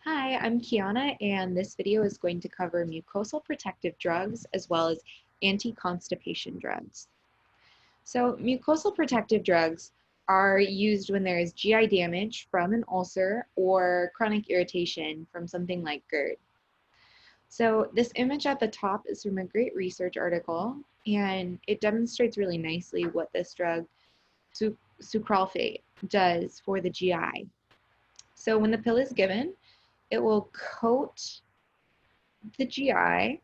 Hi, I'm Kiana, and this video is going to cover mucosal protective drugs as well as anti-constipation drugs. So, mucosal protective drugs are used when there is GI damage from an ulcer or chronic irritation from something like GERD. So, this image at the top is from a great research article, and it demonstrates really nicely what this drug, sucralfate, does for the GI. So, when the pill is given, it will coat the GI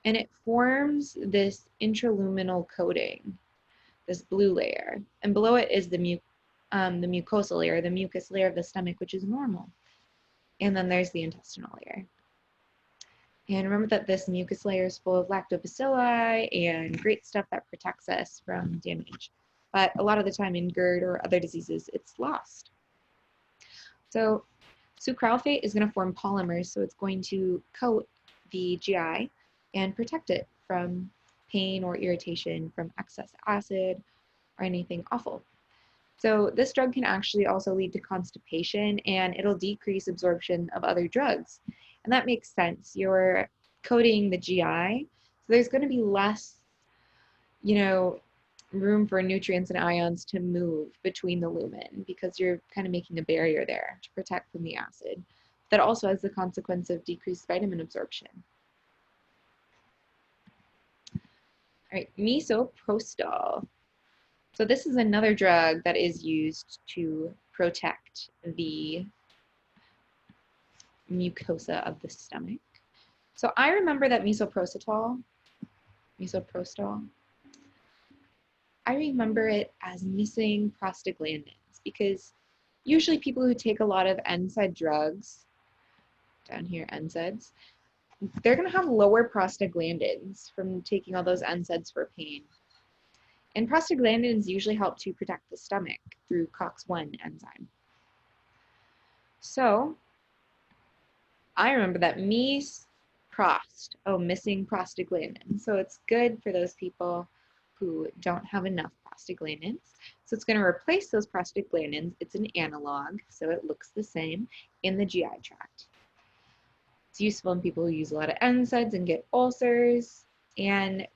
and it forms this intraluminal coating, this blue layer. And below it is the mucosal layer, the mucus layer of the stomach, which is normal. And then there's the intestinal layer. And remember that this mucus layer is full of lactobacilli and great stuff that protects us from damage. But a lot of the time in GERD or other diseases, it's lost. So sucralfate is going to form polymers, so it's going to coat the GI and protect it from pain or irritation from excess acid or anything awful. So this drug can actually also lead to constipation, and it'll decrease absorption of other drugs. And that makes sense. You're coating the GI, so there's going to be less, room for nutrients and ions to move between the lumen because you're kind of making a barrier there to protect from the acid. That also has the consequence of decreased vitamin absorption. All right, Misoprostol. So this is another drug that is used to protect the mucosa of the stomach. So I remember that Misoprostol, I remember it as missing prostaglandins because usually people who take a lot of NSAID drugs, down here NSAIDs, they're going to have lower prostaglandins from taking all those NSAIDs for pain. And prostaglandins usually help to protect the stomach through COX-1 enzyme. So I remember that missing prostaglandin. So it's good for those people who don't have enough prostaglandins. So it's going to replace those prostaglandins. It's an analog, so it looks the same in the GI tract. It's useful in people who use a lot of NSAIDs and get ulcers, and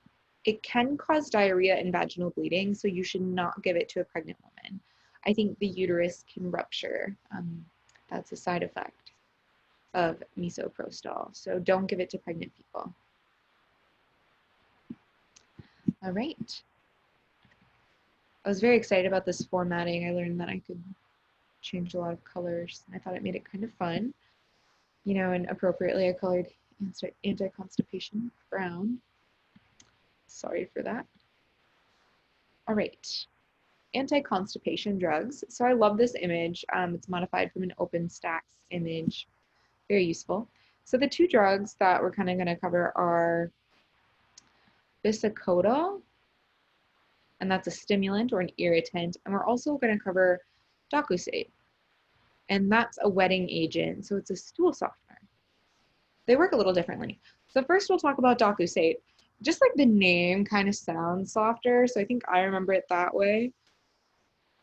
it can cause diarrhea and vaginal bleeding, so you should not give it to a pregnant woman. I think the uterus can rupture. That's a side effect of Misoprostol, so don't give it to pregnant people. All right. I was very excited about this formatting. I learned that I could change a lot of colors. I thought it made it kind of fun. And appropriately I colored anti-constipation brown. Sorry for that. All right. Anti-constipation drugs. So I love this image. It's modified from an OpenStax image. Very useful. So the two drugs that we're kind of going to cover are Bisacodyl, and that's a stimulant or an irritant. And we're also going to cover Docusate, and that's a wetting agent. So it's a stool softener. They work a little differently. So first we'll talk about Docusate. Just like the name kind of sounds softer, so I think I remember it that way.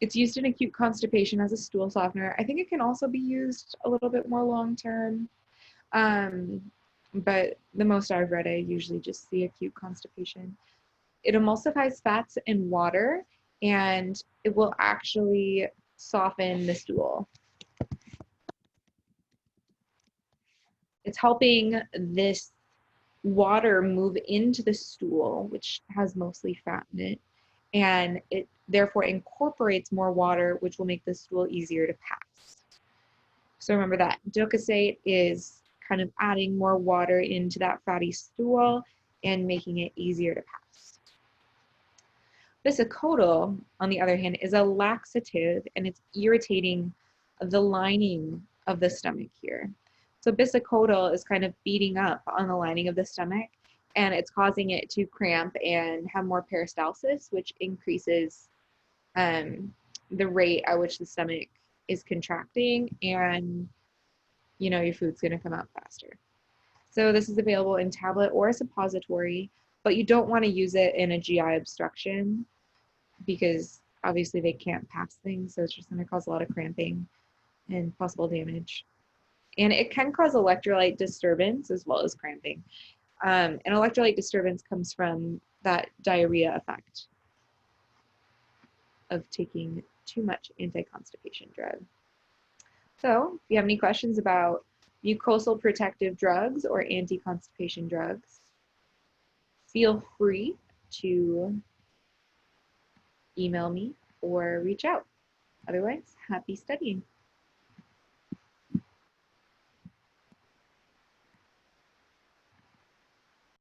It's used in acute constipation as a stool softener. I think it can also be used a little bit more long-term. But the most I've read, I usually just see acute constipation. It emulsifies fats in water, and it will actually soften the stool. It's helping this water move into the stool, which has mostly fat in it, and it therefore incorporates more water, which will make the stool easier to pass. So remember that Docusate is kind of adding more water into that fatty stool and making it easier to pass. Bisacodyl, on the other hand, is a laxative, and it's irritating the lining of the stomach here. So bisacodyl is kind of beating up on the lining of the stomach, and it's causing it to cramp and have more peristalsis, which increases the rate at which the stomach is contracting, and your food's going to come out faster. So this is available in tablet or a suppository, but you don't want to use it in a GI obstruction because obviously they can't pass things, so it's just going to cause a lot of cramping and possible damage. And it can cause electrolyte disturbance as well as cramping. And electrolyte disturbance comes from that diarrhea effect of taking too much anti-constipation drug. So if you have any questions about mucosal protective drugs or anti-constipation drugs, feel free to email me or reach out. Otherwise, happy studying.